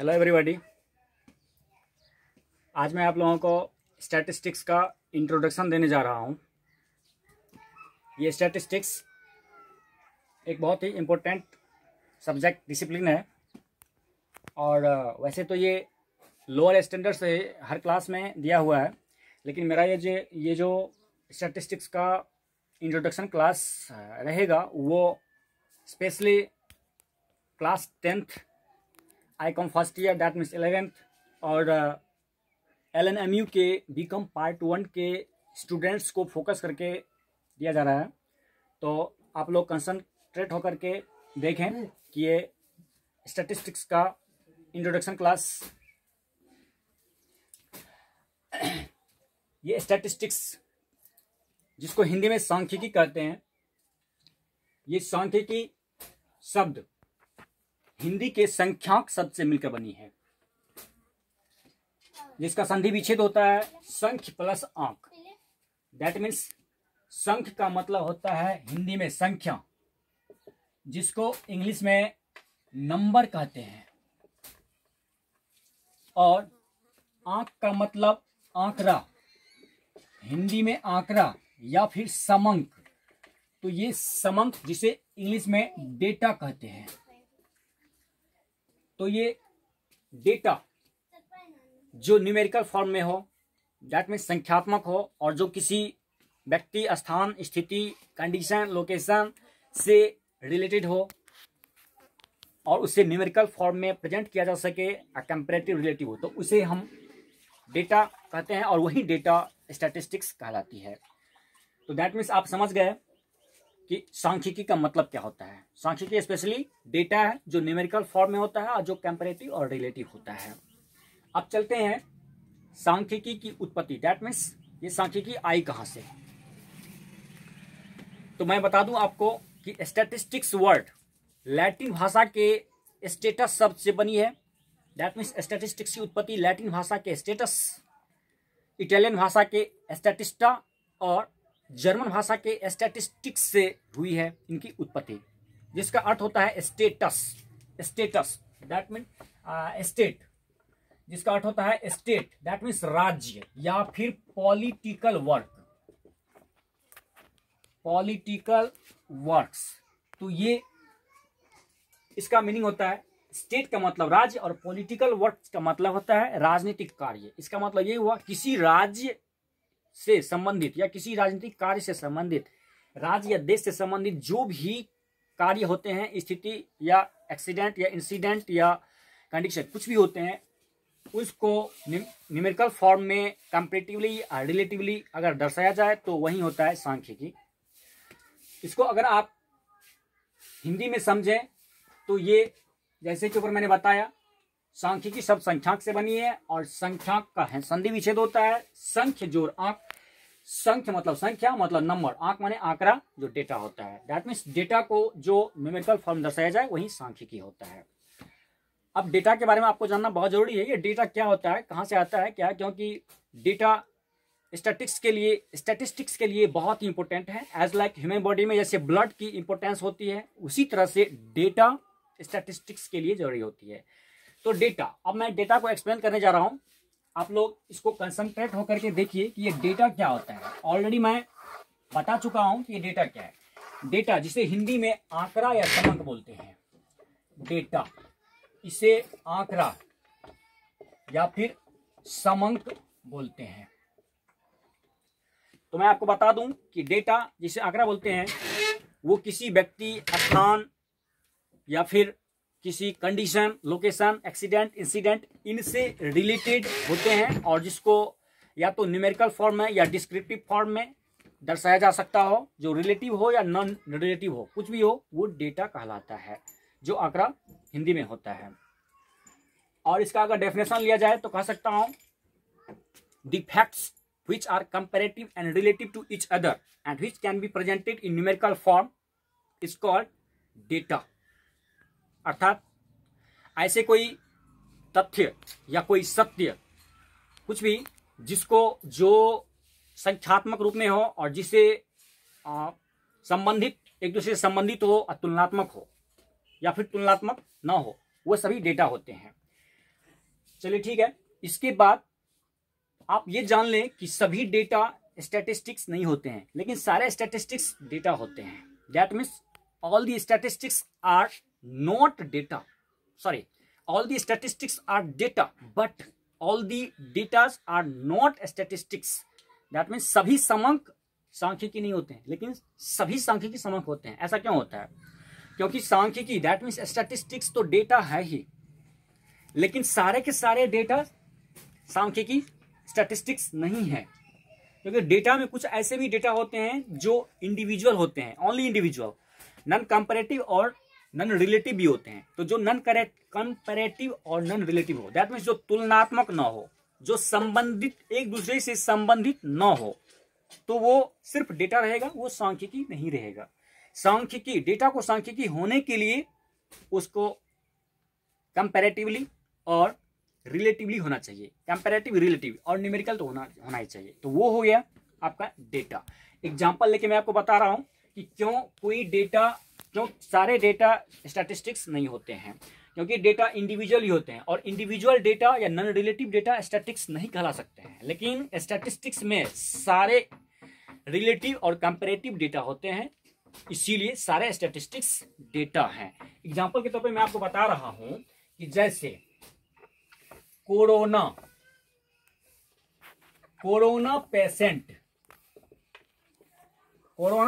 Hello everybody. आज मैं आप लोगों को स्टैटिस्टिक्स का इंट्रोडक्शन देने जा रहा हूँ। ये स्टैटिस्टिक्स एक बहुत ही इम्पोर्टेंट सब्जेक्ट डिसिप्लिन है और वैसे तो ये लोअर स्टैंडर्ड से हर क्लास में दिया हुआ है, लेकिन मेरा ये जो स्टैटिस्टिक्स का इंट्रोडक्शन क्लास रहेगा वो specially class 10th I com first year that means 11th और LNMU के बीकॉम पार्ट 1 के स्टूडेंट्स को फोकस करके दिया जा रहा है। तो आप लोग कंसंट्रेट होकर के देखें कि ये स्टैटिस्टिक्स का इंट्रोडक्शन क्लास, ये स्टैटिस्टिक्स जिसको हिंदी में सांख्यिकी कहते हैं, ये सांख्यिकी शब्द हिंदी के संख्यांक शब्द से मिलकर बनी है, जिसका संधि विच्छेद होता है संख्य प्लस आंक। दैट मीन्स संख्य का मतलब होता है हिंदी में संख्या, जिसको इंग्लिश में नंबर कहते हैं, और आंक का मतलब आंकड़ा, हिंदी में आंकड़ा या फिर समंक। तो ये समंक जिसे इंग्लिश में डेटा कहते हैं। तो ये डेटा जो न्यूमेरिकल फॉर्म में हो, दैट मीन्स संख्यात्मक हो, और जो किसी व्यक्ति, स्थान, स्थिति, कंडीशन, लोकेशन से रिलेटेड हो और उसे न्यूमेरिकल फॉर्म में प्रेजेंट किया जा सके, कंपैरेटिव रिलेटिव हो, तो उसे हम डेटा कहते हैं, और वही डेटा स्टैटिस्टिक्स कहलाती है। तो दैट मीन्स आप समझ गए कि सांख्यिकी का मतलब क्या होता है। सांख्यिकी स्पेशली डेटा है जो न्यूमेरिकल फॉर्म में होता है और जो कंपैरेटिव और रिलेटिव होता है। अब चलते हैं सांख्यिकी की उत्पत्ति, दैट मीन्स ये सांख्यिकी आई कहां से। तो मैं बता दूं आपको कि स्टैटिस्टिक्स वर्ड लैटिन भाषा के स्टेटस शब्द से बनी है। दैट मीन्स स्टैटिस्टिक्स की उत्पत्ति लैटिन भाषा के स्टेटस, इटालियन भाषा के स्टैटिस्टा और जर्मन भाषा के स्टैटिस्टिक्स से हुई है इनकी उत्पत्ति, जिसका अर्थ होता है status. Status that mean state, जिसका अर्थ होता है स्टेट, दैट मीन्स राज्य या फिर पॉलिटिकल वर्क, पॉलिटिकल वर्क्स। तो ये इसका मीनिंग होता है, स्टेट का मतलब राज्य और पॉलिटिकल वर्क्स का मतलब होता है राजनीतिक कार्य। इसका मतलब ये हुआ किसी राज्य से संबंधित या किसी राजनीतिक कार्य से संबंधित, राज्य या देश से संबंधित जो भी कार्य होते हैं, स्थिति या एक्सीडेंट या इंसिडेंट या कंडीशन कुछ भी होते हैं, उसको न्यूमेरिकल फॉर्म में कंपैरेटिवली रिलेटिवली अगर दर्शाया जाए तो वही होता है सांख्यिकी। इसको अगर आप हिंदी में समझें तो ये जैसे कि ऊपर मैंने बताया, सांख्यिकी शब्द संख्यांक से बनी है और संख्यांक का है संधि विच्छेद होता है संख्य जोड़ आंक। संख्य मतलब संख्या, मतलब नंबर, आंक माने आंकड़ा जो डेटा होता है। दैट मीन्स डेटा को जो न्यूमेरिकल फॉर्म दर्शाया जाए वही सांख्यिकी होता है। अब डेटा के बारे में आपको जानना बहुत जरूरी है। ये डेटा क्या होता है, कहां से आता है, क्या, क्योंकि डेटा स्टैटिस्टिक्स के लिए बहुत ही इंपॉर्टेंट है। एज लाइक ह्यूमन बॉडी में जैसे ब्लड की इंपॉर्टेंस होती है, उसी तरह से डेटा स्टैटिस्टिक्स के लिए जरूरी होती है। तो डेटा, अब मैं डेटा को एक्सप्लेन करने जा रहा हूं। आप लोग इसको कंसंट्रेट होकर के देखिए कि ये डेटा क्या होता है। ऑलरेडी मैं बता चुका हूं कि ये डेटा क्या है। डेटा जिसे हिंदी में आंकड़ा या समंक बोलते हैं, डेटा, इसे आंकड़ा या फिर समंक बोलते हैं। तो मैं आपको बता दूं कि डेटा जिसे आंकड़ा बोलते हैं वो किसी व्यक्ति, स्थान या फिर किसी कंडीशन, लोकेशन, एक्सीडेंट, इंसिडेंट, इनसे रिलेटेड होते हैं, और जिसको या तो न्यूमेरिकल फॉर्म में या डिस्क्रिप्टिव फॉर्म में दर्शाया जा सकता हो, जो रिलेटिव हो या नॉन रिलेटिव हो, कुछ भी हो, वो डेटा कहलाता है, जो आंकड़ा हिंदी में होता है। और इसका अगर डेफिनेशन लिया जाए तो कह सकता हूं, the facts which are comparative and relative to each other and which can be presented in numerical form is called data। अर्थात ऐसे कोई तथ्य या कोई सत्य, कुछ भी जिसको जो संख्यात्मक रूप में हो और जिसे संबंधित, एक दूसरे से संबंधित हो, तुलनात्मक हो या फिर तुलनात्मक न हो, वो सभी डेटा होते हैं। चलिए ठीक है। इसके बाद आप ये जान लें कि सभी डेटा स्टैटिस्टिक्स नहीं होते हैं, लेकिन सारे स्टैटिस्टिक्स डेटा होते हैं। That means all the statistics are not data, sorry, all the statistics are data but all the datas are not statistics. that means सभी समंक सांख्यिकी नहीं होते हैं, लेकिन सभी सांख्यिकी समंक होते हैं। ऐसा क्यों होता है? क्योंकि सांख्यिकी दैट मीन्स स्टैटिस्टिक्स तो डेटा है ही, लेकिन सारे के सारे डेटा सांख्यिकी स्टैटिस्टिक्स नहीं है। क्योंकि डेटा में कुछ ऐसे भी डेटा होते हैं जो इंडिविजुअल होते हैं, ओनली इंडिविजुअल, नॉन कंपैरेटिव और नॉन रिलेटिव भी होते हैं। तो जो नॉन कंपैरेटिव और नॉन रिलेटिव हो, दैट मीन्स जो तुलनात्मक ना हो, जो संबंधित, एक दूसरे से संबंधित ना हो, तो वो सिर्फ डेटा रहेगा, वो सांख्यिकी नहीं रहेगा। सांख्यिकी, डेटा को सांख्यिकी होने के लिए उसको कंपैरेटिवली और रिलेटिवली होना चाहिए। कंपैरेटिव, रिलेटिव और न्यूमेरिकल तो होना ही चाहिए। तो वो हो गया आपका डेटा। एग्जांपल लेके मैं आपको बता रहा हूं कि क्यों सारे डेटा स्टैटिस्टिक्स नहीं होते हैं। क्योंकि डेटा इंडिविजुअल ही होते हैं, और इंडिविजुअल डेटा या नॉन रिलेटिव डेटा स्टैटिस्टिक्स नहीं कहला सकते हैं। लेकिन स्टैटिस्टिक्स में सारे रिलेटिव और कंपैरेटिव डेटा होते हैं, इसीलिए सारे स्टैटिस्टिक्स डेटा हैं। एग्जांपल के तौर पे मैं आपको बता रहा हूं कि जैसे कोरोना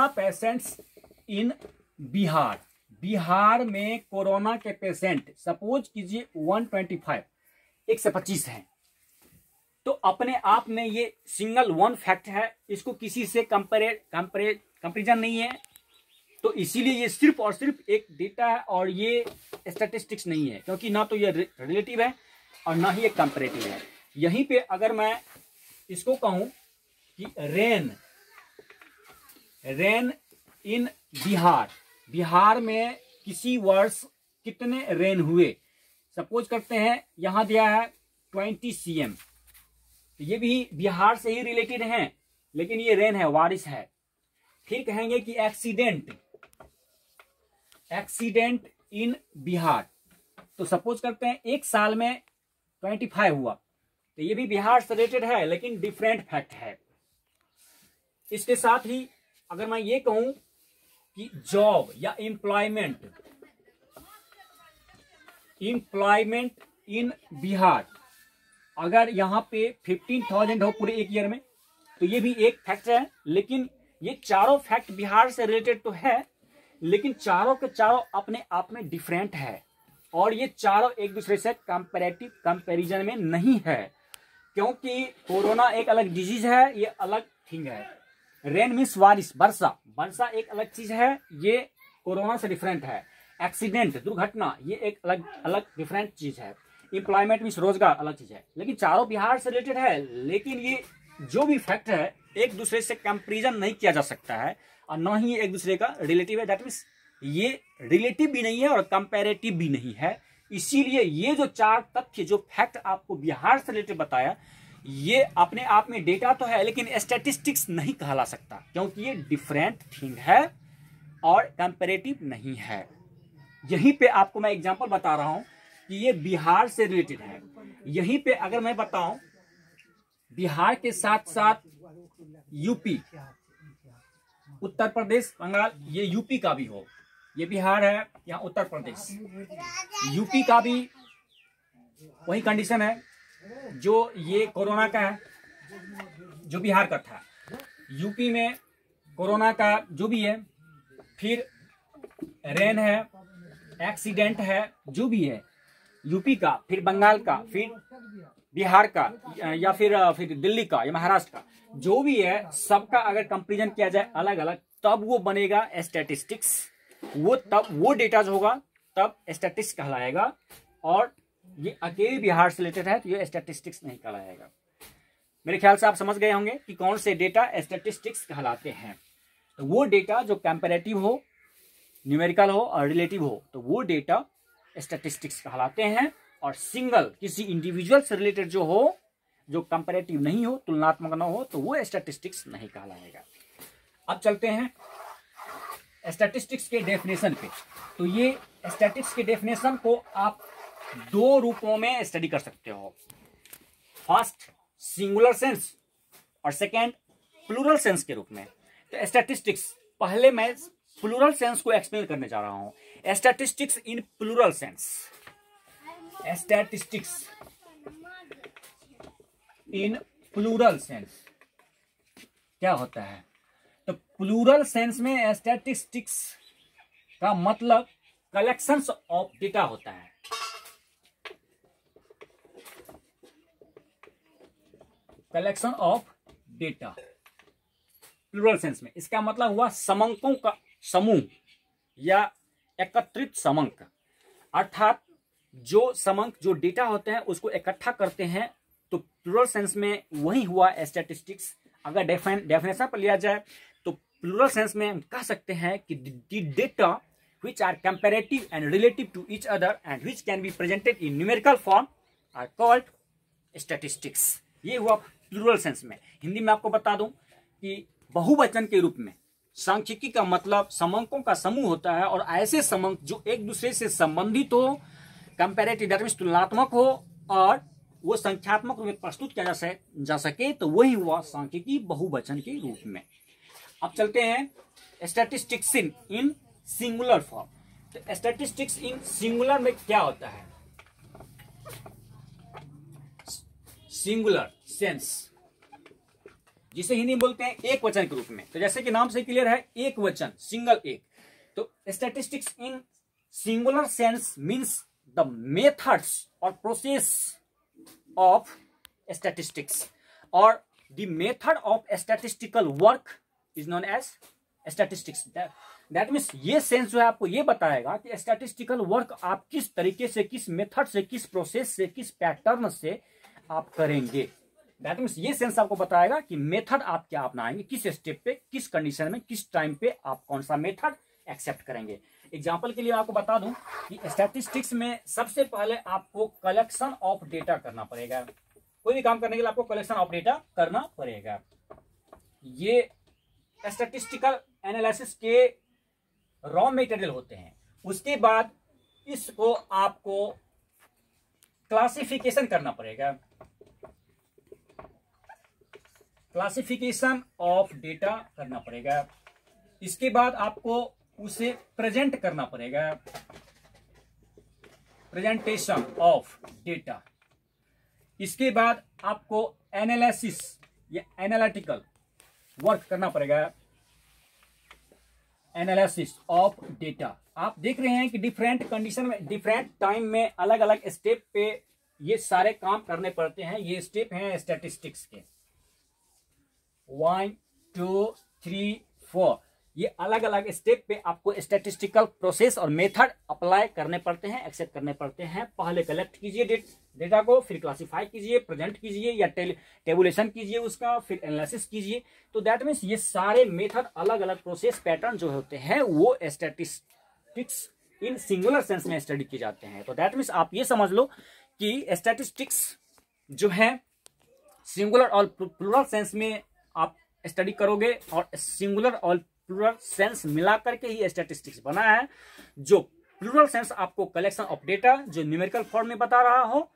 पेशेंट्स इन बिहार में कोरोना के पेशेंट सपोज कीजिए 125 हैं। तो अपने आप में ये सिंगल वन फैक्ट है, इसको किसी से कंपेरिजन नहीं है। तो इसीलिए ये सिर्फ और सिर्फ एक डेटा है और ये स्टैटिस्टिक्स नहीं है, क्योंकि ना तो ये रिलेटिव है और ना ही एक कंपैरेटिव है। यहीं पे अगर मैं इसको कहूं कि रेन इन बिहार में किसी वर्ष कितने रेन हुए, सपोज करते हैं यहां दिया है 20 cm। ये भी बिहार से ही रिलेटेड हैं, लेकिन ये रेन है, बारिश है। फिर कहेंगे कि एक्सीडेंट इन बिहार, तो सपोज करते हैं एक साल में 25 हुआ, तो ये भी बिहार से रिलेटेड है, लेकिन डिफरेंट फैक्ट है। इसके साथ ही अगर मैं ये कहूं कि जॉब या एम्प्लॉयमेंट इन बिहार, अगर यहां पे 15,000 हो पूरे एक ईयर में, तो ये भी एक फैक्ट है। लेकिन ये चारों फैक्ट बिहार से रिलेटेड तो है, लेकिन चारों के चारों अपने आप में डिफरेंट है, और ये चारों एक दूसरे से कंपैरिजन में नहीं है। क्योंकि कोरोना एक अलग डिजीज है, ये अलग थिंग है। रेन मीन्स बारिश, वर्षा एक अलग चीज है, ये कोरोना से डिफरेंट है। एक्सीडेंट, दुर्घटना, ये एक अलग डिफरेंट चीज है। एम्प्लॉयमेंट मीन्स रोजगार, अलग चीज है। लेकिन चारों बिहार से रिलेटेड है, लेकिन ये जो भी फैक्ट है एक दूसरे से कंपैरिजन नहीं किया जा सकता है, और ना ही एक दूसरे का रिलेटिव है। दैट मीन्स ये रिलेटिव भी नहीं है और कंपैरेटिव भी नहीं है। इसीलिए ये जो चार तथ्य, जो फैक्ट आपको बिहार से रिलेटेड बताया, ये अपने आप में डेटा तो है, लेकिन स्टैटिस्टिक्स नहीं कहला सकता, क्योंकि ये डिफरेंट थिंग है और कंपैरेटिव नहीं है। यहीं पे आपको मैं एग्जांपल बता रहा हूं कि ये बिहार से रिलेटेड है। यहीं पे अगर मैं बताऊं, बिहार के साथ साथ यूपी, उत्तर प्रदेश, बंगाल, ये यूपी का भी हो, ये बिहार है, यहाँ उत्तर प्रदेश, यूपी का भी वही कंडीशन है जो ये कोरोना का है, जो बिहार का था। यूपी में कोरोना का जो भी है, फिर रेन है, एक्सीडेंट है, जो भी है यूपी का, फिर बंगाल का, फिर बिहार का, या फिर दिल्ली का या महाराष्ट्र का, जो भी है सबका अगर कंपैरिजन किया जाए अलग अलग, तब वो बनेगा स्टैटिस्टिक्स। तब वो डेटा जो होगा तब स्टैटिस्टिक्स कहलाएगा, और ये अकेले बिहार से रिलेटेड है तो ये स्टैटिस्टिक्स नहीं कहलाएगा। मेरे ख्याल से आप समझ गए होंगे कि कौन से डेटा स्टैटिस्टिक्स कहलाते हैं। तो वो डेटा जो कंपैरेटिव हो, न्यूमेरिकल हो और रिलेटिव हो, तो वो डेटा स्टैटिस्टिक्स कहलाते हैं। और सिंगल किसी इंडिविजुअल से रिलेटेड जो हो, जो कंपैरेटिव नहीं हो, तुलनात्मक ना हो, तो वो स्टैटिस्टिक्स नहीं कहलाएगा। अब चलते हैं स्टैटिस्टिक्स के डेफिनेशन पे। तो ये स्टैटिस्टिक्स के डेफिनेशन को आप दो रूपों में स्टडी कर सकते हो, फर्स्ट सिंगुलर सेंस और सेकेंड प्लूरल सेंस के रूप में। तो स्टैटिस्टिक्स, पहले मैं प्लूरल सेंस को एक्सप्लेन करने जा रहा हूं। Statistics in plural sense, statistics in plural sense क्या होता है? तो प्लूरल सेंस में स्टैटिस्टिक्स का मतलब कलेक्शंस ऑफ डेटा होता है। Collection of data plural sense में, इसका मतलब हुआ समंकों का समूह या एकत्रित समंक, अर्थात जो समंक जो डेटा होते हैं उसको इकट्ठा करते हैं। तो प्लूरल सेंस में वही हुआ स्टैटिस्टिक्स। अगर डेफिनेशन पर लिया जाए तो प्लूरल सेंस में हम कह सकते हैं कि the data which are comparative and relative to each other and which can be presented in numerical form are called statistics। ये हुआ प्लूरल सेंस में। हिंदी में आपको बता दूं कि बहुवचन के रूप में सांख्यिकी का मतलब समंकों का समूह होता है, और ऐसे समंक जो एक दूसरे से संबंधित हो, कंपैरेटिव दैट मींस तुलनात्मक हो, और वो संख्यात्मक रूप में प्रस्तुत किया जा सके, तो वही हुआ सांख्यिकी बहुवचन के रूप में। अब चलते हैं स्टैटिस्टिक्स इन सिंगुलर फॉर्म। तो स्टैटिस्टिक्स इन सिंगुलर में क्या होता है? सिंगुलर सेंस, जिसे हिंदी में बोलते हैं एक वचन के रूप में। तो जैसे कि नाम से क्लियर है, एक वचन, सिंगल, एक। तो statistics in singular sense means the methods और प्रोसेस ऑफ स्टैटिस्टिक्स, और the method of statistical work is known as statistics. That means ये सेंस जो है आपको ये बताएगा कि स्टैटिस्टिकल वर्क आप किस तरीके से, किस मेथड से, किस प्रोसेस से, किस पैटर्न से आप करेंगे। दैट मीन्स ये सेंस आपको बताएगा कि मेथड आप क्या अपनाएंगे, किस स्टेप पे, किस कंडीशन में, किस टाइम पे आप कौन सा मेथड एक्सेप्ट करेंगे। एग्जाम्पल के लिए आपको बता दूं कि स्टैटिस्टिक्स में सबसे पहले आपको कलेक्शन ऑफ डेटा करना पड़ेगा। कोई भी काम करने के लिए आपको कलेक्शन ऑफ डेटा करना पड़ेगा। ये स्टैटिस्टिकल एनालिसिस के रॉ मटेरियल होते हैं। उसके बाद इसको आपको क्लासिफिकेशन करना पड़ेगा, क्लासिफिकेशन ऑफ डेटा करना पड़ेगा। इसके बाद आपको उसे प्रेजेंट करना पड़ेगा, प्रेजेंटेशन ऑफ डेटा। इसके बाद आपको एनालिसिस या एनालिटिकल वर्क करना पड़ेगा, एनालिसिस ऑफ डेटा। आप देख रहे हैं कि डिफरेंट कंडीशन में, डिफरेंट टाइम में, अलग अलग स्टेप पे ये सारे काम करने पड़ते हैं। ये स्टेप हैं स्टैटिस्टिक्स के 1 2 3 4। ये अलग अलग स्टेप पे आपको स्टैटिस्टिकल प्रोसेस और मेथड अप्लाई करने पड़ते हैं, एक्सेप्ट करने पड़ते हैं। पहले कलेक्ट कीजिए डेटा को, फिर क्लासिफाई कीजिए, प्रेजेंट कीजिए या टेबुलेशन कीजिए उसका, फिर एनालिसिस कीजिए। तो दैट मीन्स ये सारे मेथड, अलग अलग प्रोसेस पैटर्न जो होते हैं वो स्टैटिस्टिक्स इन सिंगुलर सेंस में स्टडी किए जाते हैं। तो दैट मीन्स आप ये समझ लो कि स्टैटिस्टिक्स जो है सिंगुलर और प्लूरल सेंस में आप स्टडी करोगे, और सिंगुलर और प्लूरल सेंस मिला करके ही स्टैटिस्टिक्स बना है। जो प्लूरल सेंस आपको कलेक्शन ऑफ डेटा जो न्यूमेरिकल फॉर्म में बता रहा हो,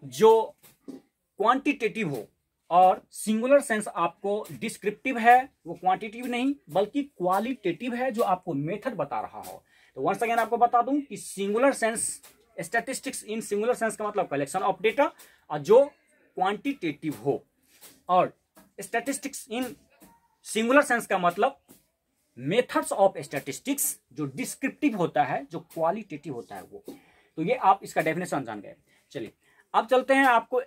जो क्वांटिटेटिव हो, और सिंगुलर सेंस आपको डिस्क्रिप्टिव है, वो क्वांटिटेटिव नहीं बल्कि क्वालिटेटिव है, जो आपको मेथड बता रहा हो। तो वंस अगेन आपको बता दूं कि singular sense, statistics in singular sense का मतलब कलेक्शन ऑफ डेटा, और जो क्वांटिटेटिव हो, और स्टैटिस्टिक्स इन सिंगुलर सेंस का मतलब मेथड्स ऑफ स्टैटिस्टिक्स जो डिस्क्रिप्टिव होता है, जो क्वालिटेटिव होता है वो। तो ये आप इसका डेफिनेशन जान गए। चलिए अब चलते हैं, आपको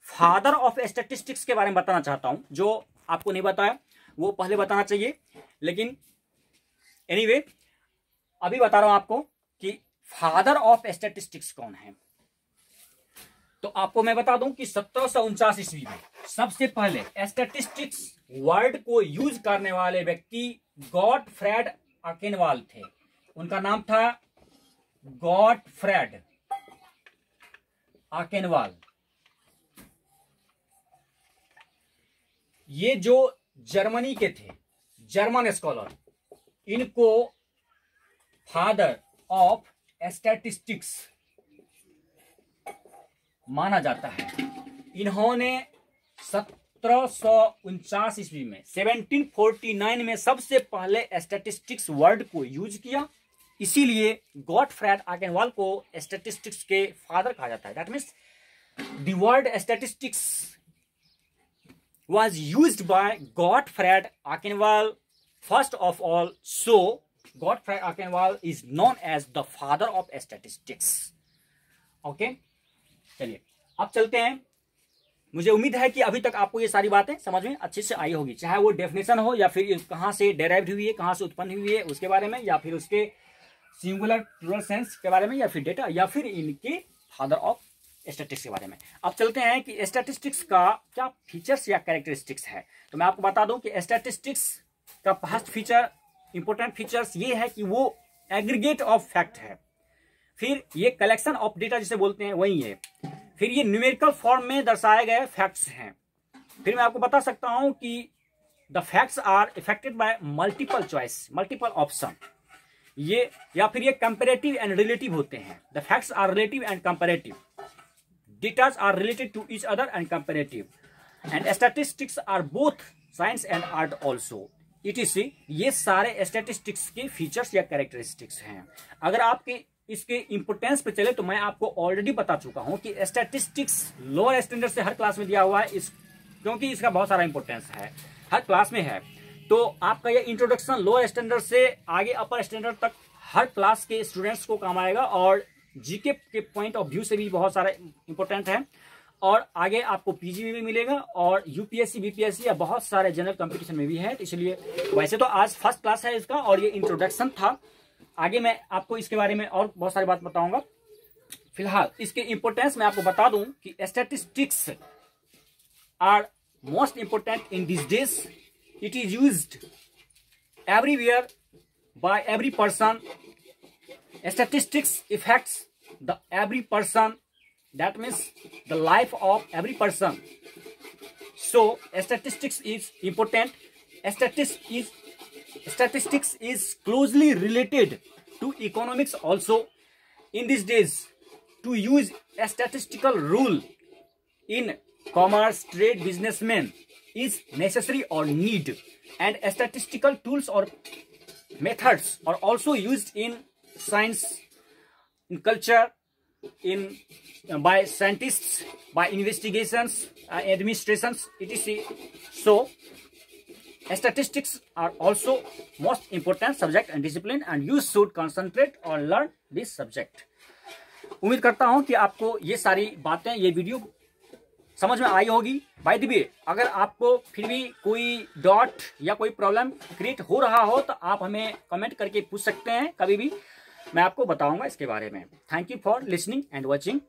फादर ऑफ स्टैटिस्टिक्स के बारे में बताना चाहता हूं, जो आपको नहीं बताया वो पहले बताना चाहिए, लेकिन एनीवे अभी बता रहा हूं आपको कि फादर ऑफ स्टैटिस्टिक्स कौन है। तो आपको मैं बता दूं कि 1749 ईस्वी में सबसे पहले स्टैटिस्टिक्स वर्ड को यूज करने वाले व्यक्ति गॉटफ्रेड आकेनवाल थे। उनका नाम था गॉटफ्रेड आकेनवाल। ये जो जर्मनी के थे, जर्मन स्कॉलर, इनको फादर ऑफ स्टैटिस्टिक्स माना जाता है। इन्होंने 1749 ईस्वी में 1749 में सबसे पहले स्टैटिस्टिक्स वर्ड को यूज किया, इसीलिए गॉटफ्राइड आकेनवाल को स्टैटिस्टिक्स के फादर कहा जाता है। That means the word statistics was used by Gottfried Akenwall first of all, so Gottfried Akenwall is known as the father of statistics. Okay, चलिए अब चलते हैं। मुझे उम्मीद है कि अभी तक आपको ये सारी बातें समझ में अच्छे से आई होगी, चाहे वो डेफिनेशन हो या फिर कहाँ से डेराइव्ड हुई है, कहाँ से उत्पन्न हुई है उसके बारे में, या फिर उसके सिंगुलर प्लूरल सेंस के बारे में, या फिर डेटा, या फिर इनके फादर ऑफ स्टैटिस्टिक्स के बारे में। अब चलते हैं कि स्टैटिस्टिक्स का क्या फीचर्स या कैरेक्टरिस्टिक्स है। तो मैं आपको बता दूं कि स्टैटिस्टिक्स का फर्स्ट फीचर, इंपॉर्टेंट फीचर्स ये है कि वो एग्रीगेट ऑफ फैक्ट है, फिर ये कलेक्शन ऑफ डेटा जिसे बोलते हैं वही है, फिर ये न्यूमेरिकल फॉर्म में दर्शाए गए फैक्ट्स हैं, फिर मैं आपको बता सकता हूं कि the facts are affected by multiple choice, multiple option, ये या फिर ये कंपैरेटिव एंड रिलेटिव होते हैं। The facts are relative and comparative, data are related to each other and comparative, and statistics are both science and art also, etc. ये सारे statistics के features या कैरेक्टरिस्टिक्स हैं। अगर आपके इसके इंपोर्टेंस पे चले तो मैं आपको ऑलरेडी बता चुका हूं कि स्टैटिस्टिक्स लोअर स्टैंडर्ड से हर क्लास में दिया हुआ है, क्योंकि इसका बहुत सारा इंपोर्टेंस है, हर क्लास में है। तो आपका ये इंट्रोडक्शन लोअर स्टैंडर्ड से आगे अपर स्टैंडर्ड तक हर क्लास के स्टूडेंट्स को काम आएगा, और जीके के पॉइंट ऑफ व्यू से भी बहुत सारा इंपॉर्टेंट है, और आगे आपको पीजी में भी मिलेगा, और यूपीएससी बीपीएससी या बहुत सारे जनरल कंपटीशन में भी है। इसलिए वैसे तो आज फर्स्ट क्लास है इसका, और ये इंट्रोडक्शन था, आगे मैं आपको इसके बारे में और बहुत सारी बात बताऊंगा। फिलहाल इसके इंपोर्टेंस मैं आपको बता दूं कि statistics are most important in this days, it is used everywhere by every person. Statistics affects the every person, that means the life of every person. So statistics is important. Statistics is closely related to economics also. In these days, to use a statistical rule in commerce, trade, businessmen is necessary or need, and statistical tools or methods are also used in science, in culture, by scientists, by investigations, administrations, etc. So statistics are also most important subject and discipline, and you should concentrate or learn this subject. उम्मीद करता हूं कि आपको ये सारी बातें, ये video समझ में आई होगी। बाय द वे, अगर आपको फिर भी कोई डॉट या कोई प्रॉब्लम क्रिएट हो रहा हो तो आप हमें कमेंट करके पूछ सकते हैं, कभी भी मैं आपको बताऊंगा इसके बारे में। Thank you for listening and watching.